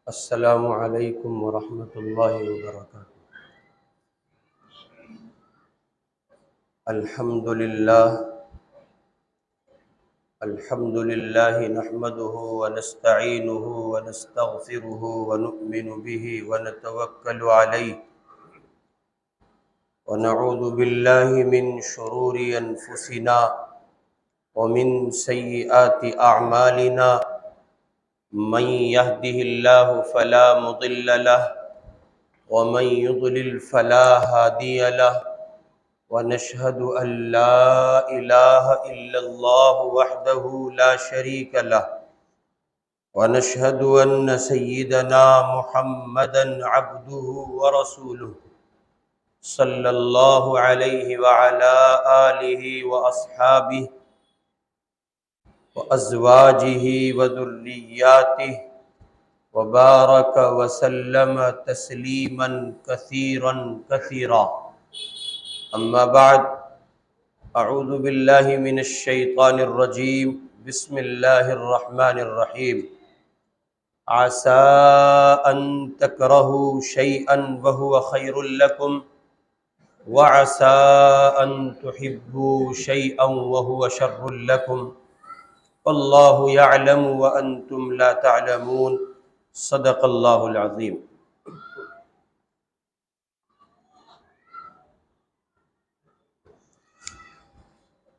السلام علیکم ورحمۃ اللہ وبرکاتہ۔ الحمد للہ نحمده ونستعینه ونستغفره ونؤمن به ونتوکل علیہ ونعوذ باللہ من شرور انفسنا ومن سیئات اعمالنا، من يهده الله فلا مضل له ومن يضلل فلا هادي له، ونشهد أن لا إله إلا الله وحده لا شريك له، ونشهد أن سيدنا محمدا عبده ورسوله صلى الله عليه وعلى آله وأصحابه وأزواجه وذرياته وبارك وسلم تسليما كثيرا كثيرا، أما بعد، أعوذ بالله من الشيطان الرجيم، بسم الله الرحمن الرحيم۔ عسى أن تكرهوا شيئا وهو خير لكم، وعسى أن تحبوا شيئا وهو شر لكم، والله يعلم وأنتم لا تعلمون، صدق اللہ العظیم۔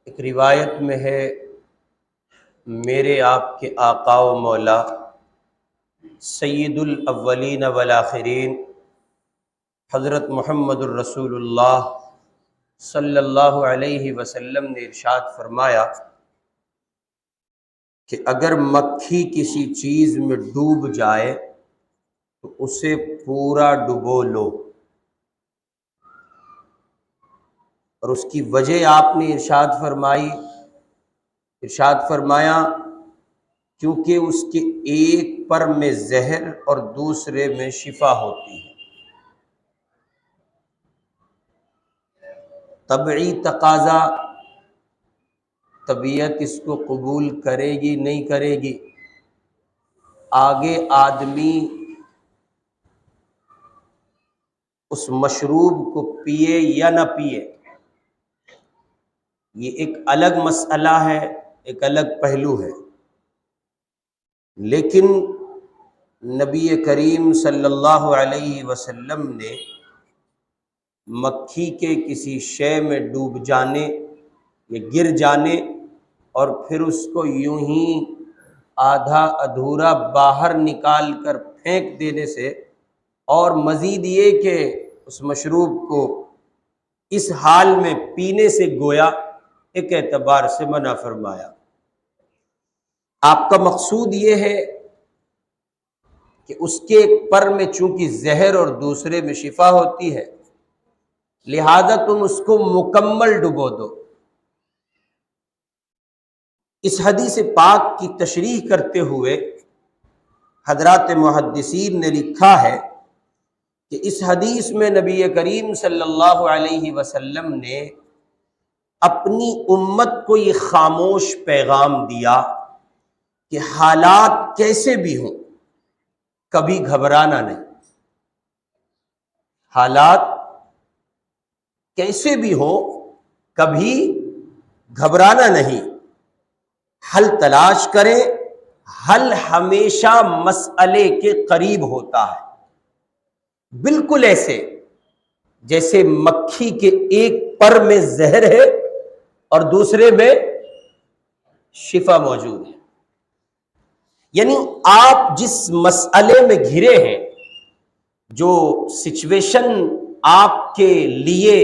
ایک روایت میں ہے، میرے آپ کے آقا و مولا سید الاولین والآخرین حضرت محمد الرسول اللہ صلی اللہ علیہ وسلم نے ارشاد فرمایا کہ اگر مکھی کسی چیز میں ڈوب جائے تو اسے پورا ڈبو لو، اور اس کی وجہ آپ نے ارشاد فرمایا کیونکہ اس کے ایک پر میں زہر اور دوسرے میں شفا ہوتی ہے۔ طبعی تقاضا، طبیعت اس کو قبول کرے گی نہیں کرے گی، آگے آدمی اس مشروب کو پیے یا نہ پیے، یہ ایک الگ مسئلہ ہے، ایک الگ پہلو ہے۔ لیکن نبی کریم صلی اللہ علیہ وسلم نے مکھی کے کسی شے میں ڈوب جانے یا گر جانے اور پھر اس کو یوں ہی آدھا ادھورا باہر نکال کر پھینک دینے سے، اور مزید یہ کہ اس مشروب کو اس حال میں پینے سے گویا ایک اعتبار سے منع فرمایا۔ آپ کا مقصود یہ ہے کہ اس کے پر میں چونکہ زہر اور دوسرے میں شفا ہوتی ہے، لہذا تم اس کو مکمل ڈبو دو۔ اس حدیث پاک کی تشریح کرتے ہوئے حضرات محدثین نے لکھا ہے کہ اس حدیث میں نبی کریم صلی اللہ علیہ وسلم نے اپنی امت کو یہ خاموش پیغام دیا کہ حالات کیسے بھی ہوں کبھی گھبرانا نہیں، حالات کیسے بھی ہوں کبھی گھبرانا نہیں، حل تلاش کریں، حل ہمیشہ مسئلے کے قریب ہوتا ہے، بالکل ایسے جیسے مکھی کے ایک پر میں زہر ہے اور دوسرے میں شفا موجود ہے۔ یعنی آپ جس مسئلے میں گھرے ہیں، جو سچویشن آپ کے لیے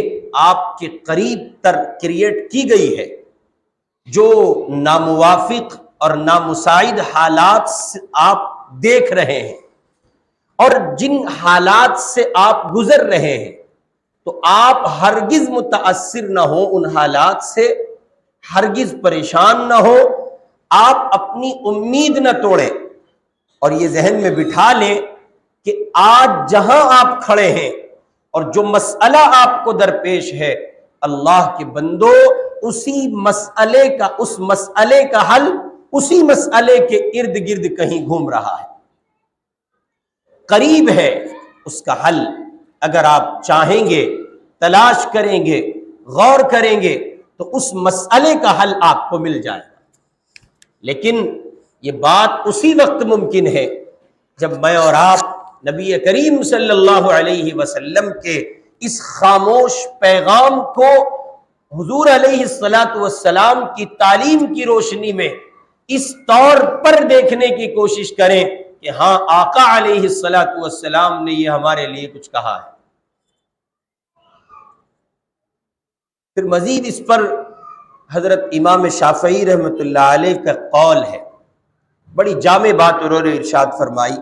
آپ کے قریب تر کریٹ کی گئی ہے، جو ناموافق اور نامساعد حالات آپ دیکھ رہے ہیں اور جن حالات سے آپ گزر رہے ہیں، تو آپ ہرگز متاثر نہ ہو ان حالات سے، ہرگز پریشان نہ ہو، آپ اپنی امید نہ توڑیں، اور یہ ذہن میں بٹھا لیں کہ آج جہاں آپ کھڑے ہیں اور جو مسئلہ آپ کو درپیش ہے، اللہ کے بندو، اسی مسئلے کا حل اسی مسئلے کے ارد گرد کہیں گھوم رہا ہے۔ قریب ہے، اس کا حل اگر آپ چاہیں گے، تلاش کریں گے، غور کریں گے تو اس مسئلے کا حل آپ کو مل جائے گا۔ لیکن یہ بات اسی وقت ممکن ہے جب میں اور آپ نبی کریم صلی اللہ علیہ وسلم کے اس خاموش پیغام کو حضور علیہ الصلاۃ والسلام کی تعلیم کی روشنی میں اس طور پر دیکھنے کی کوشش کریں کہ ہاں آقا علیہ الصلاۃ والسلام نے یہ ہمارے لیے کچھ کہا ہے۔ پھر مزید اس پر حضرت امام شافعی رحمۃ اللہ علیہ کا قول ہے، بڑی جامع بات انہوں نے ارشاد فرمائی۔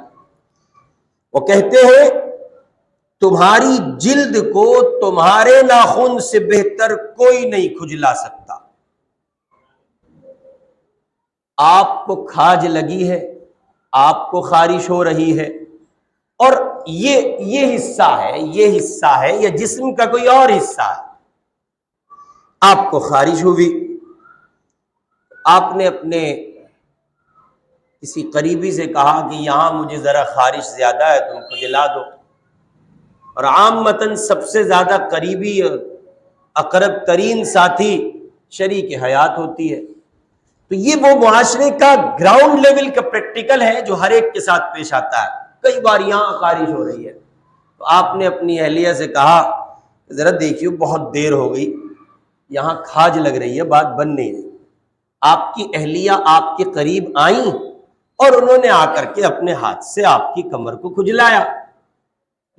وہ کہتے ہیں تمہاری جلد کو تمہارے ناخن سے بہتر کوئی نہیں کھجلا سکتا۔ آپ کو کھاج لگی ہے، آپ کو خارش ہو رہی ہے، اور یہ حصہ ہے یا جسم کا کوئی اور حصہ ہے، آپ کو خارش ہوئی، آپ نے اپنے کسی قریبی سے کہا کہ یہاں مجھے ذرا خارش زیادہ ہے، تم کھجلا دو، اور عامتاً سب سے زیادہ قریبی اور اقرب ترین ساتھی شریک حیات ہوتی ہے۔ تو یہ وہ معاشرے کا گراؤنڈ لیول کا پریکٹیکل ہے جو ہر ایک کے ساتھ پیش آتا ہے۔ کئی بار یہاں خارش ہو رہی ہے تو آپ نے اپنی اہلیہ سے کہا ذرا دیکھیو بہت دیر ہو گئی، یہاں کھاج لگ رہی ہے، بات بن نہیں رہی۔ آپ کی اہلیہ آپ کے قریب آئیں اور انہوں نے آ کر کے اپنے ہاتھ سے آپ کی کمر کو کھجلایا،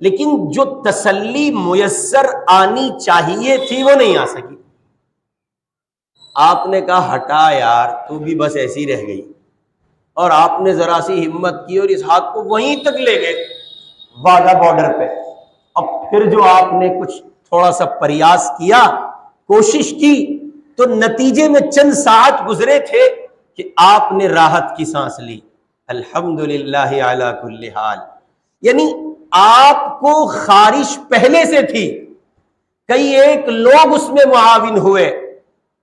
لیکن جو تسلی میسر آنی چاہیے تھی وہ نہیں آ سکی۔ آپ نے کہا ہٹا یار تو بھی بس ایسی رہ گئی، اور آپ نے ذرا سی ہمت کی اور اس ہاتھ کو وہیں تک لے گئے واگا بارڈر پہ۔ اب پھر جو آپ نے کچھ تھوڑا سا پریاس کیا، کوشش کی، تو نتیجے میں چند ساعت گزرے تھے کہ آپ نے راحت کی سانس لی، الحمدللہ علی کل حال۔ یعنی آپ کو خارش پہلے سے تھی، کئی ایک لوگ اس میں معاون ہوئے،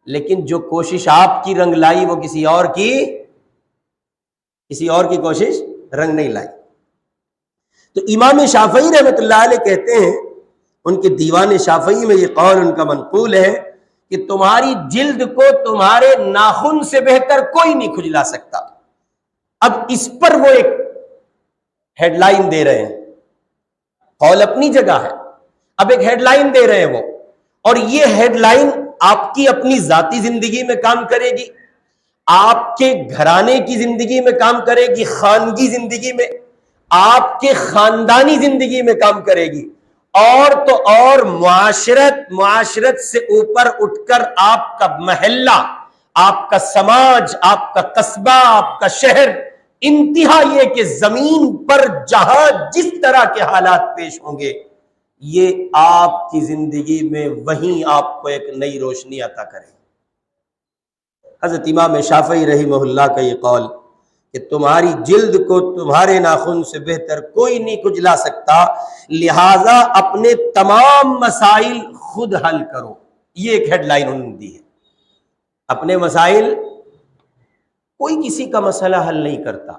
لیکن جو کوشش آپ کی رنگ لائی وہ کسی اور کی کوشش رنگ نہیں لائی۔ تو امام شافعی رحمۃ اللہ علیہ کہتے ہیں، ان کے دیوان شافعی میں یہ قول ان کا منقول ہے کہ تمہاری جلد کو تمہارے ناخن سے بہتر کوئی نہیں کھجلا سکتا۔ اب اس پر وہ ایک ہیڈ لائن دے رہے ہیں، قول اپنی جگہ ہے، اب ایک ہیڈ لائن دے رہے ہیں وہ، اور یہ ہیڈ لائن آپ کی اپنی ذاتی زندگی میں کام کرے گی، آپ کے گھرانے کی زندگی میں کام کرے گی، خانگی زندگی میں، آپ کے خاندانی زندگی میں کام کرے گی، اور تو اور معاشرت سے اوپر اٹھ کر آپ کا محلہ، آپ کا سماج، آپ کا قصبہ، آپ کا شہر، انتہا یہ کہ زمین پر جہاں جس طرح کے حالات پیش ہوں گے، یہ آپ کی زندگی میں وہیں آپ کو ایک نئی روشنی عطا کرے۔ حضرت امام شافعی رحمہ اللہ کا یہ قول کہ تمہاری جلد کو تمہارے ناخن سے بہتر کوئی نہیں کھجلا سکتا، لہذا اپنے تمام مسائل خود حل کرو، یہ ایک ہیڈ لائن انہوں نے دی ہے۔ اپنے مسائل، کوئی کسی کا مسئلہ حل نہیں کرتا۔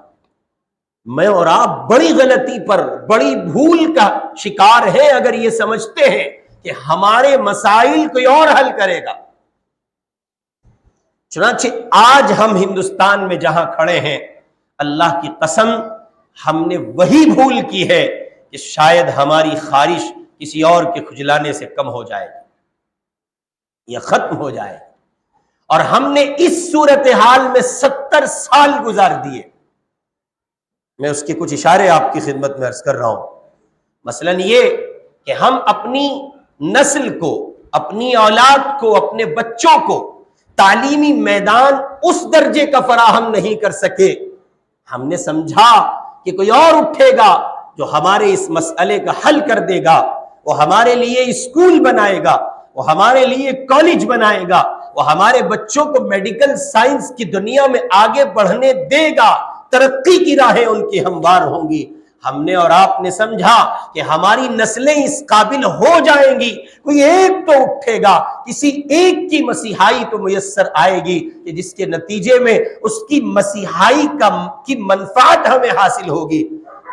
میں اور آپ بڑی غلطی پر، بڑی بھول کا شکار ہیں اگر یہ سمجھتے ہیں کہ ہمارے مسائل کوئی اور حل کرے گا۔ چنانچہ آج ہم ہندوستان میں جہاں کھڑے ہیں، اللہ کی قسم ہم نے وہی بھول کی ہے کہ شاید ہماری خارش کسی اور کے کھجلانے سے کم ہو جائے یا ختم ہو جائے، اور ہم نے اس صورتحال میں 70 سال گزار دیے۔ میں اس کے کچھ اشارے آپ کی خدمت میں عرض کر رہا ہوں۔ مثلاً یہ کہ ہم اپنی نسل کو، اپنی اولاد کو، اپنے بچوں کو تعلیمی میدان اس درجے کا فراہم نہیں کر سکے۔ ہم نے سمجھا کہ کوئی اور اٹھے گا جو ہمارے اس مسئلے کا حل کر دے گا، وہ ہمارے لیے اسکول بنائے گا، وہ ہمارے لیے کالج بنائے گا، وہ ہمارے بچوں کو میڈیکل سائنس کی دنیا میں آگے بڑھنے دے گا، ترقی کی راہیں ان کی ہموار ہوں گی۔ ہم نے اور آپ نے سمجھا کہ ہماری نسلیں اس قابل ہو جائیں گی، کوئی ایک تو اٹھے گا، کسی ایک کی مسیحائی تو میسر آئے گی کہ جس کے نتیجے میں اس کی مسیحائی کی منفعت ہمیں حاصل ہوگی۔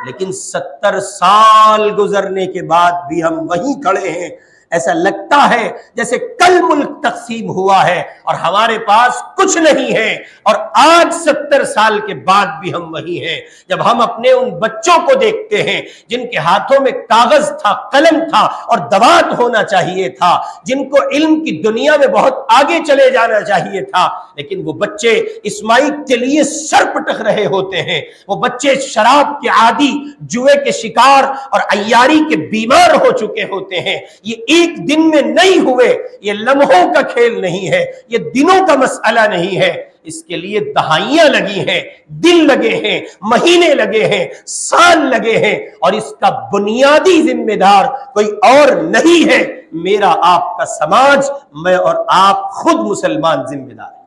لیکن 70 سال گزرنے کے بعد بھی ہم وہیں کھڑے ہیں. ایسا لگتا ہے جیسے کل ملک تقسیم ہوا ہے اور ہمارے پاس کچھ نہیں ہے، اور آج 70 سال کے بعد بھی ہم وہی ہیں. جب ہم اپنے ان بچوں کو دیکھتے ہیں جن کے ہاتھوں میں کاغذ تھا، قلم تھا اور دوات ہونا چاہیے تھا، جن کو علم کی دنیا میں بہت آگے چلے جانا چاہیے تھا، لیکن وہ بچے اس مائک کے لیے سر پٹک رہے ہوتے ہیں. وہ بچے شراب کے عادی، جوئے کے شکار اور عیاری کے بیمار ہو چکے ہوتے ہیں. یہ ایک دن میں نہیں ہوئے، یہ لمحوں کا کھیل نہیں ہے، یہ دنوں کا مسئلہ نہیں ہے. اس کے لیے دہائیاں لگی ہیں، دن لگے ہیں، مہینے لگے ہیں، سال لگے ہیں، اور اس کا بنیادی ذمہ دار کوئی اور نہیں ہے، میرا آپ کا سماج، میں اور آپ خود مسلمان ذمہ دار ہیں.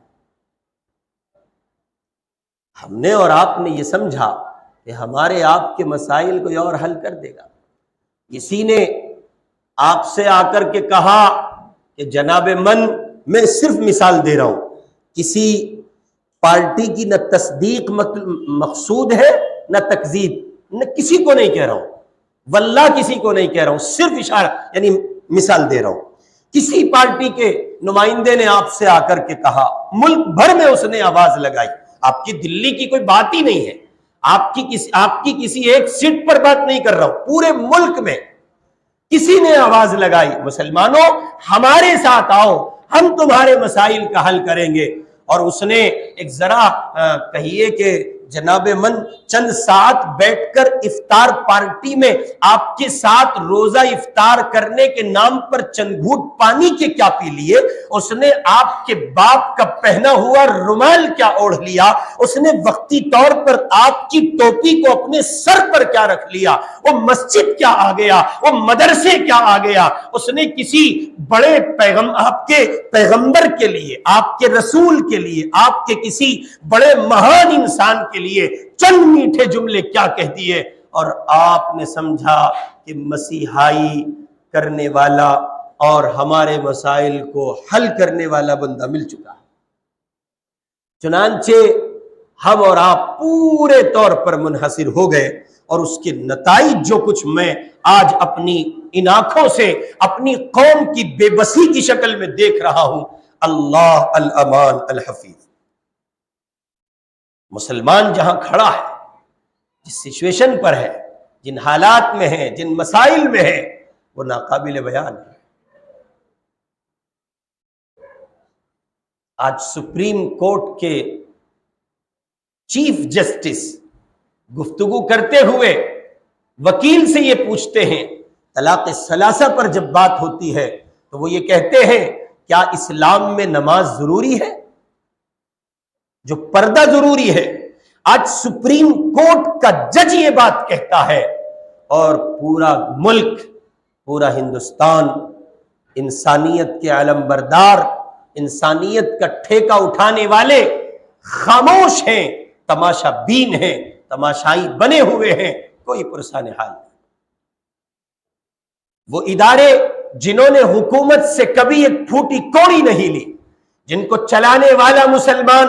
ہم نے اور آپ نے یہ سمجھا کہ ہمارے آپ کے مسائل کوئی اور حل کر دے گا. کسی نے آپ سے آ کر کے کہا کہ جناب میں صرف مثال دے رہا ہوں، کسی پارٹی کی نہ تصدیق مقصود ہے نہ تکذیب، نہ کسی کو نہیں کہہ رہا ہوں، واللہ کسی کو نہیں کہہ رہا ہوں، صرف اشارہ یعنی مثال دے رہا ہوں. کسی پارٹی کے نمائندے نے آپ سے آ کر کے کہا، ملک بھر میں اس نے آواز لگائی، آپ کی دلی کی کوئی بات ہی نہیں ہے، آپ کی کسی ایک سیٹ پر بات نہیں کر رہا ہوں، پورے ملک میں کسی نے آواز لگائی، مسلمانوں ہمارے ساتھ آؤ، ہم تمہارے مسائل کا حل کریں گے. اور اس نے ایک ذرا کہیے کہ جناب چند ساتھ بیٹھ کر افطار پارٹی میں آپ کے ساتھ روزہ افطار کرنے کے نام پر چند گھوٹ پانی کے کیا پی لیے، اس نے آپ کے باپ کا پہنا ہوا رومال کیا اوڑھ لیا، اس نے وقتی طور پر آپ کی ٹوپی کو اپنے سر پر کیا رکھ لیا، وہ مسجد کیا آ گیا، وہ مدرسے کیا آ گیا. اس نے کسی بڑے آپ کے پیغمبر کے لیے، آپ کے رسول کے لیے، آپ کے کسی بڑے مہان انسان کے لیے چند میٹھے جملے کیا کہہ دیے، اور آپ نے سمجھا کہ مسیحائی کرنے والا اور ہمارے مسائل کو حل کرنے والا بندہ مل چکا ہے. چنانچہ ہم اور آپ پورے طور پر منحصر ہو گئے، اور اس کے نتائج جو کچھ میں آج اپنی ان آنکھوں سے اپنی قوم کی بے بسی کی شکل میں دیکھ رہا ہوں، اللہ الامان الحفیظ. مسلمان جہاں کھڑا ہے، جس سچویشن پر ہے، جن حالات میں ہے، جن مسائل میں ہے، وہ ناقابل بیان ہے. آج سپریم کورٹ کے چیف جسٹس گفتگو کرتے ہوئے وکیل سے یہ پوچھتے ہیں، طلاق ثلاثہ پر جب بات ہوتی ہے تو وہ یہ کہتے ہیں کیا اسلام میں نماز ضروری ہے، جو پردہ ضروری ہے. آج سپریم کورٹ کا جج یہ بات کہتا ہے، اور پورا ملک، پورا ہندوستان انسانیت کے علم بردار، انسانیت کا ٹھیکہ اٹھانے والے خاموش ہیں، تماشا بین ہیں، تماشائی بنے ہوئے ہیں، کوئی پرسان حال نہیں. وہ ادارے جنہوں نے حکومت سے کبھی ایک پھوٹی کوڑی نہیں لی، جن کو چلانے والا مسلمان،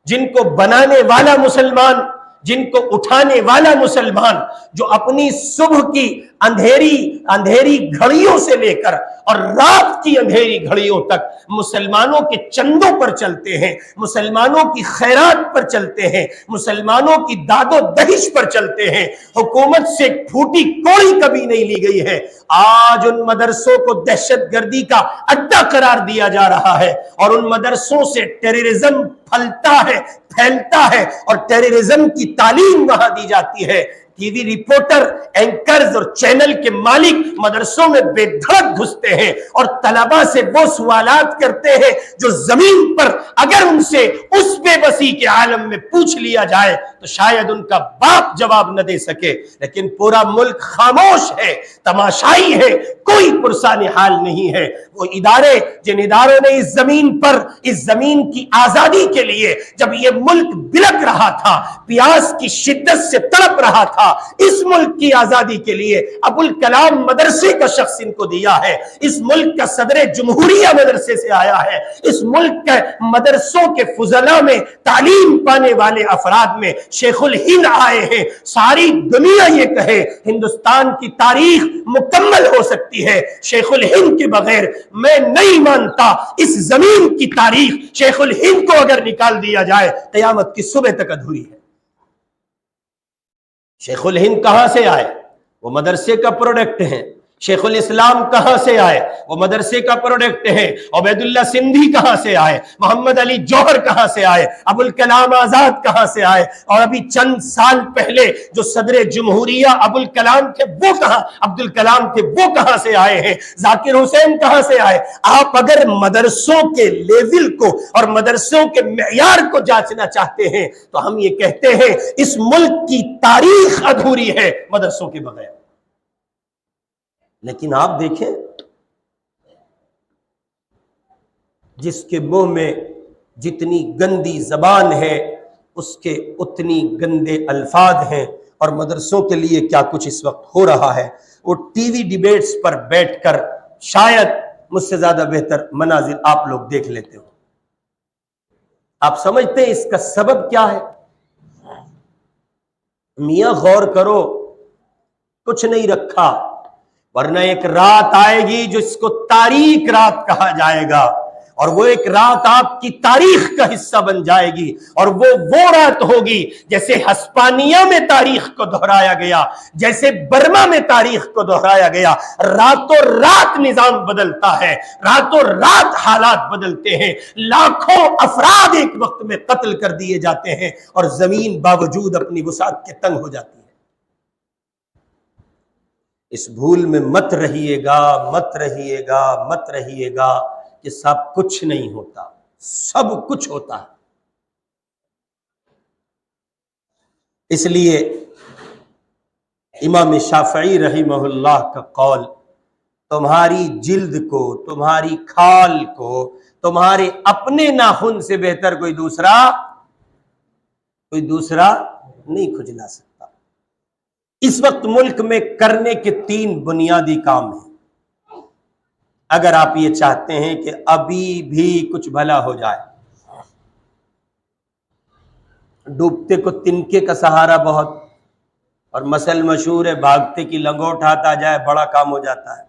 جن کو بنانے والا مسلمان، جن کو اٹھانے والا مسلمان، جو اپنی صبح کی اندھیری گھڑیوں سے لے کر اور رات کی اندھیری گھڑیوں تک مسلمانوں کے چندوں پر چلتے ہیں، مسلمانوں کی خیرات پر چلتے ہیں، مسلمانوں کی داد و دہش پر چلتے ہیں. حکومت سے پھوٹی کوڑی کبھی نہیں لی گئی ہے. آج ان مدرسوں کو دہشت گردی کا اڈا قرار دیا جا رہا ہے، اور ان مدرسوں سے ٹیررزم پھیلتا ہے اور ٹیررزم کی تعلیم وہاں دی جاتی ہے. ٹی وی رپورٹر، اینکرز اور چینل کے مالک مدرسوں میں بے دھڑک گھستے ہیں اور طلباء سے وہ سوالات کرتے ہیں جو زمین پر اگر ان سے اس بے بسی کے عالم میں پوچھ لیا جائے تو شاید ان کا باپ جواب نہ دے سکے. لیکن پورا ملک خاموش ہے، تماشائی ہے، کوئی پرسان حال نہیں ہے۔ وہ ادارے جن اداروں نے اس زمین پر، اس زمین کی آزادی کے لیے جب یہ ملک بلک رہا تھا، پیاس کی شدت سے تڑپ رہا تھا، اس ملک کی آزادی کے لیے ابوالکلام مدرسے کا شخص ان کو دیا ہے، اس ملک کا صدر جمہوریہ مدرسے سے آیا ہے، اس ملک کے مدرسوں کے فضلاء میں تعلیم پانے والے افراد میں شیخ الہند آئے ہیں۔ ساری دنیا یہ کہے ہندوستان کی تاریخ مکمل ہو سکتی ہے شیخ الہند کے بغیر، میں نہیں مانتا اس زمین کی تاریخ شیخ الہند کو اگر نکال دیا جائے قیامت کی صبح تک ادھوری ہے۔ شیخ الہند کہاں سے آئے؟ وہ مدرسے کا پروڈکٹ ہیں۔ شیخ الاسلام کہاں سے آئے؟ وہ مدرسے کا پروڈکٹ ہیں۔ عبید اللہ سندھی کہاں سے آئے؟ محمد علی جوہر کہاں سے آئے؟ ابوالکلام آزاد کہاں سے آئے؟ اور ابھی چند سال پہلے جو صدر جمہوریہ ابوالکلام تھے وہ کہاں، عبدالکلام تھے وہ کہاں سے آئے ہیں؟ ذاکر حسین کہاں سے آئے؟ آپ اگر مدرسوں کے لیول کو اور مدرسوں کے معیار کو جانچنا چاہتے ہیں تو ہم یہ کہتے ہیں اس ملک کی تاریخ ادھوری ہے مدرسوں کے بغیر۔ لیکن آپ دیکھیں جس کے منہ میں جتنی گندی زبان ہے اس کے اتنی گندے الفاظ ہیں، اور مدرسوں کے لیے کیا کچھ اس وقت ہو رہا ہے وہ ٹی وی ڈیبیٹس پر بیٹھ کر شاید مجھ سے زیادہ بہتر مناظر آپ لوگ دیکھ لیتے ہو۔ آپ سمجھتے ہیں اس کا سبب کیا ہے؟ میاں غور کرو، کچھ نہیں رکھا، ورنہ ایک رات آئے گی جس کو تاریک رات کہا جائے گا، اور وہ ایک رات آپ کی تاریخ کا حصہ بن جائے گی، اور وہ رات ہوگی جیسے ہسپانیہ میں تاریخ کو دہرایا گیا، جیسے برما میں تاریخ کو دہرایا گیا۔ راتوں رات نظام بدلتا ہے، راتوں رات حالات بدلتے ہیں، لاکھوں افراد ایک وقت میں قتل کر دیے جاتے ہیں، اور زمین باوجود اپنی وسعت کے تنگ ہو جاتی ہے۔ اس بھول میں مت رہیے گا، مت رہیے گا، مت رہیے گا کہ سب کچھ نہیں ہوتا، سب کچھ ہوتا ہے۔ اس لیے امام شافعی رحمہ اللہ کا قول، تمہاری جلد کو، تمہاری کھال کو، تمہارے اپنے ناخن سے بہتر کوئی دوسرا نہیں کھجلا سکتا۔ اس وقت ملک میں کرنے کے 3 بنیادی کام ہیں اگر آپ یہ چاہتے ہیں کہ ابھی بھی کچھ بھلا ہو جائے۔ ڈوبتے کو تنکے کا سہارا بہت، اور مثل مشہور ہے بھاگتے کی لنگوٹ ہاتھ آ جائے بڑا کام ہو جاتا ہے۔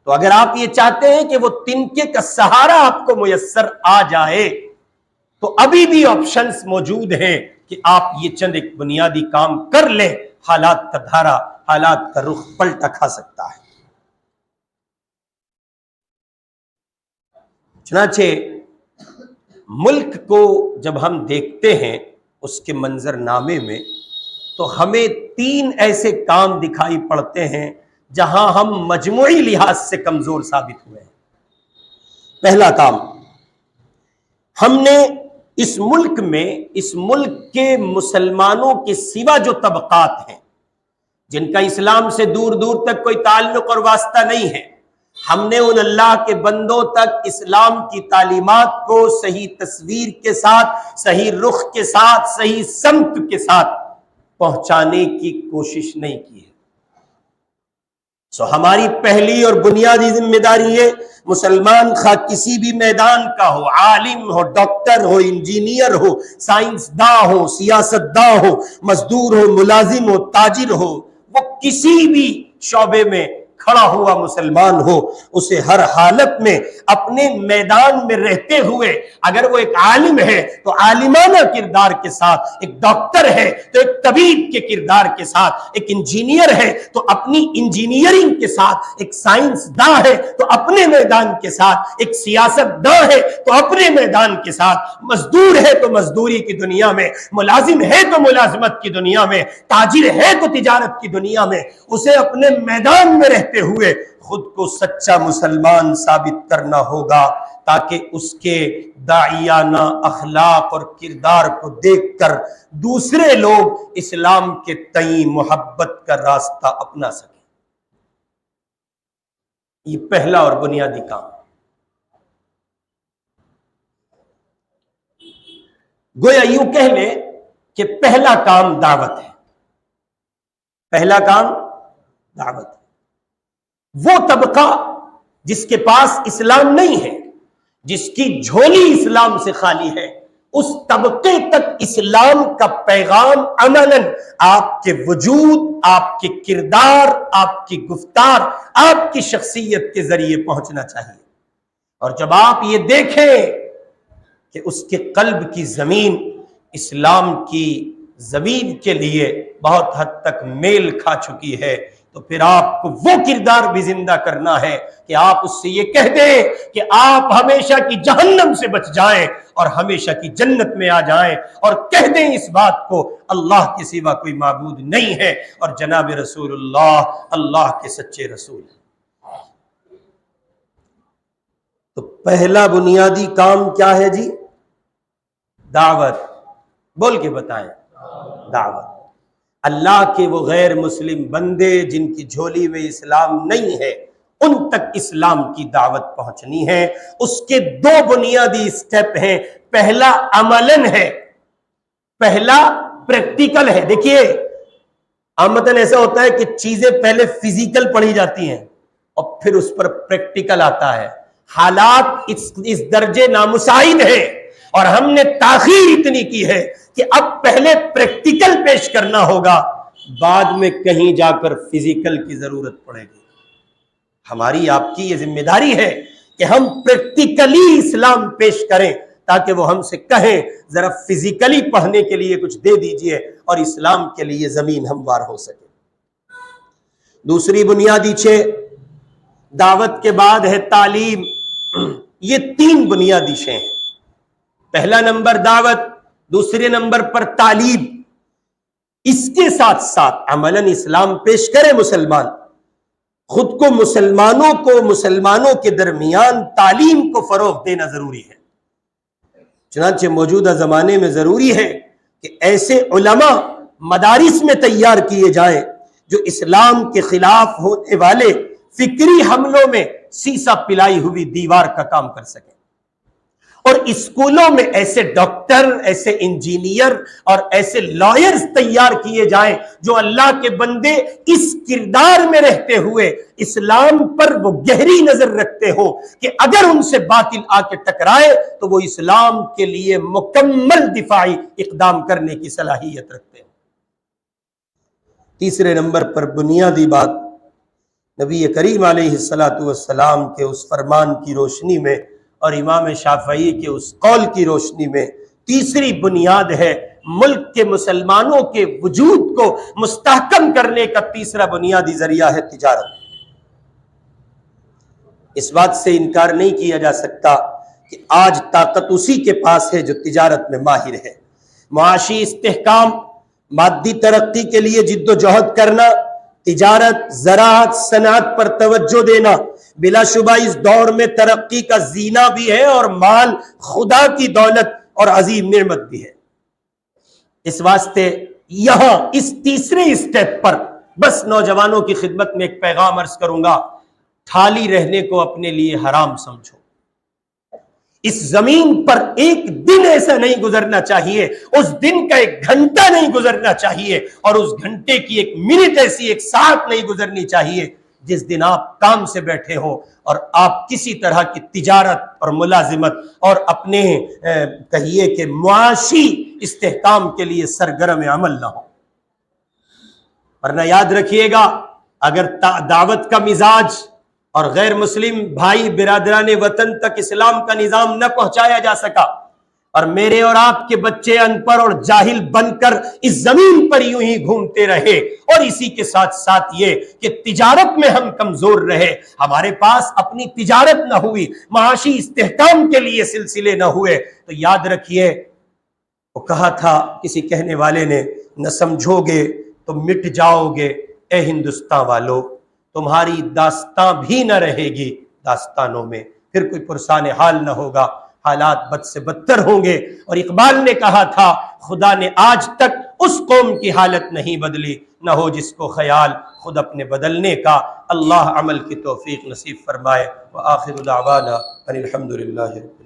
تو اگر آپ یہ چاہتے ہیں کہ وہ تنکے کا سہارا آپ کو میسر آ جائے تو ابھی بھی آپشنز موجود ہیں کہ آپ یہ چند ایک بنیادی کام کر لیں، حالات کا دھارا، حالات کا رخ پلٹا کھا سکتا ہے۔ چنانچہ ملک کو جب ہم دیکھتے ہیں اس کے منظر نامے میں تو ہمیں 3 ایسے کام دکھائی پڑتے ہیں جہاں ہم مجموعی لحاظ سے کمزور ثابت ہوئے ہیں۔ پہلا کام، ہم نے اس ملک میں، اس ملک کے مسلمانوں کے سوا جو طبقات ہیں جن کا اسلام سے دور دور تک کوئی تعلق اور واسطہ نہیں ہے، ہم نے ان اللہ کے بندوں تک اسلام کی تعلیمات کو صحیح تصویر کے ساتھ، صحیح رخ کے ساتھ، صحیح سمت کے ساتھ پہنچانے کی کوشش نہیں کی ہے۔ ہماری پہلی اور بنیادی ذمہ داری ہے، مسلمان خواہ کسی بھی میدان کا ہو، عالم ہو، ڈاکٹر ہو، انجینئر ہو، سائنس داں ہو، سیاست داں ہو، مزدور ہو، ملازم ہو، تاجر ہو، وہ کسی بھی شعبے میں کھڑا ہوا مسلمان ہو، اسے ہر حالت میں اپنے میدان میں رہتے ہوئے، اگر وہ ایک عالم ہے تو عالمانہ کردار کے ساتھ، ایک ڈاکٹر ہے تو ایک طبیب کے کردار کے ساتھ، ایک انجینئر ہے تو اپنی انجینئرنگ کے ساتھ، ایک سائنس داں ہے تو اپنے میدان کے ساتھ، ایک سیاست داں ہے تو اپنے میدان کے ساتھ، مزدور ہے تو مزدوری کی دنیا میں، ملازم ہے تو ملازمت کی دنیا میں، تاجر ہے تو تجارت کی دنیا میں، اسے اپنے میدان میں رہتے ہوئے خود کو سچا مسلمان ثابت کرنا ہوگا، تاکہ اس کے داعیانہ اخلاق اور کردار کو دیکھ کر دوسرے لوگ اسلام کے تئیں محبت کا راستہ اپنا سکیں۔ یہ پہلا اور بنیادی کام. گویا یوں کہہ لیں کہ پہلا کام دعوت ہے. پہلا کام دعوت ہے. وہ طبقہ جس کے پاس اسلام نہیں ہے، جس کی جھولی اسلام سے خالی ہے، اس طبقے تک اسلام کا پیغام عملاً آپ کے وجود، آپ کے کردار، آپ کی گفتار، آپ کی شخصیت کے ذریعے پہنچنا چاہیے. اور جب آپ یہ دیکھیں کہ اس کے قلب کی زمین اسلام کی زمین کے لیے بہت حد تک میل کھا چکی ہے، تو پھر آپ کو وہ کردار بھی زندہ کرنا ہے کہ آپ اس سے یہ کہہ دیں کہ آپ ہمیشہ کی جہنم سے بچ جائیں اور ہمیشہ کی جنت میں آ جائیں، اور کہہ دیں اس بات کو اللہ کے سوا کوئی معبود نہیں ہے اور جناب رسول اللہ اللہ کے سچے رسول ہیں. تو پہلا بنیادی کام کیا ہے جی؟ دعوت. بول کے بتائیں. دعوت. اللہ کے وہ غیر مسلم بندے جن کی جھولی میں اسلام نہیں ہے، ان تک اسلام کی دعوت پہنچنی ہے. اس کے دو بنیادی سٹیپ ہیں. پہلا عملاً ہے، پہلا پریکٹیکل ہے. دیکھیے عامتاً ایسا ہوتا ہے کہ چیزیں پہلے فزیکل پڑھی جاتی ہیں اور پھر اس پر پریکٹیکل آتا ہے. حالات اس درجے نامساعد ہیں اور ہم نے تاخیر اتنی کی ہے کہ اب پہلے پریکٹیکل پیش کرنا ہوگا، بعد میں کہیں جا کر فزیکل کی ضرورت پڑے گی. ہماری آپ کی یہ ذمہ داری ہے کہ ہم پریکٹیکلی اسلام پیش کریں تاکہ وہ ہم سے کہیں ذرا فزیکلی پڑھنے کے لیے کچھ دے دیجئے اور اسلام کے لیے زمین ہموار ہو سکے. دوسری بنیادی دعوت کے بعد ہے تعلیم. یہ تین بنیادی شے ہیں. پہلا نمبر دعوت، دوسرے نمبر پر تعلیم. اس کے ساتھ ساتھ عملاً اسلام پیش کرے مسلمان، خود کو مسلمانوں کے درمیان تعلیم کو فروغ دینا ضروری ہے. چنانچہ موجودہ زمانے میں ضروری ہے کہ ایسے علماء مدارس میں تیار کیے جائیں جو اسلام کے خلاف ہونے والے فکری حملوں میں سیسا پلائی ہوئی دیوار کا کام کر سکیں. اور اسکولوں میں ایسے ڈاکٹر، ایسے انجینئر اور ایسے لائرز تیار کیے جائیں جو اللہ کے بندے اس کردار میں رہتے ہوئے اسلام پر وہ گہری نظر رکھتے ہو کہ اگر ان سے باطل آ کے ٹکرائے تو وہ اسلام کے لیے مکمل دفاعی اقدام کرنے کی صلاحیت رکھتے ہیں. تیسرے نمبر پر بنیادی بات نبی کریم علیہ السلام کے اس فرمان کی روشنی میں اور امام شافعی کے اس قول کی روشنی میں تیسری بنیاد ہے ملک کے مسلمانوں کے وجود کو مستحکم کرنے کا تیسرا بنیادی ذریعہ ہے تجارت. اس بات سے انکار نہیں کیا جا سکتا کہ آج طاقت اسی کے پاس ہے جو تجارت میں ماہر ہے. معاشی استحکام، مادی ترقی کے لیے جد و جہد کرنا، تجارت، زراعت، صنعت پر توجہ دینا بلا شبہ اس دور میں ترقی کا زینہ بھی ہے اور مال خدا کی دولت اور عظیم نعمت بھی ہے. اس واسطے یہاں اس تیسرے اسٹیپ پر بس نوجوانوں کی خدمت میں ایک پیغام عرض کروں گا: ٹھالی رہنے کو اپنے لیے حرام سمجھو. اس زمین پر ایک دن ایسا نہیں گزرنا چاہیے، اس دن کا ایک گھنٹہ نہیں گزرنا چاہیے اور اس گھنٹے کی ایک منٹ ایسی ایک ساعت نہیں گزرنی چاہیے جس دن آپ کام سے بیٹھے ہوں اور آپ کسی طرح کی تجارت اور ملازمت اور اپنے کہیے کہ معاشی استحکام کے لیے سرگرم عمل نہ ہو. ورنہ یاد رکھیے گا، اگر دعوت کا مزاج اور غیر مسلم بھائی برادران وطن تک اسلام کا نظام نہ پہنچایا جا سکا اور میرے اور آپ کے بچے ان پڑھ اور جاہل بن کر اس زمین پر یوں ہی گھومتے رہے اور اسی کے ساتھ ساتھ یہ کہ تجارت میں ہم کمزور رہے، ہمارے پاس اپنی تجارت نہ ہوئی، معاشی استحکام کے لیے سلسلے نہ ہوئے، تو یاد رکھیے وہ کہا تھا کسی کہنے والے نے، نہ سمجھو گے تو مٹ جاؤ گے اے ہندوستان والو، تمہاری داستان بھی نہ رہے گی داستانوں میں، پھر کوئی پرسان حال نہ ہوگا، حالات بد سے بدتر ہوں گے. اور اقبال نے کہا تھا خدا نے آج تک اس قوم کی حالت نہیں بدلی، نہ ہو جس کو خیال خود اپنے بدلنے کا۔ اللہ عمل کی توفیق نصیب فرمائے۔ وآخر دعوانا ان الحمد للہ رب العالمین۔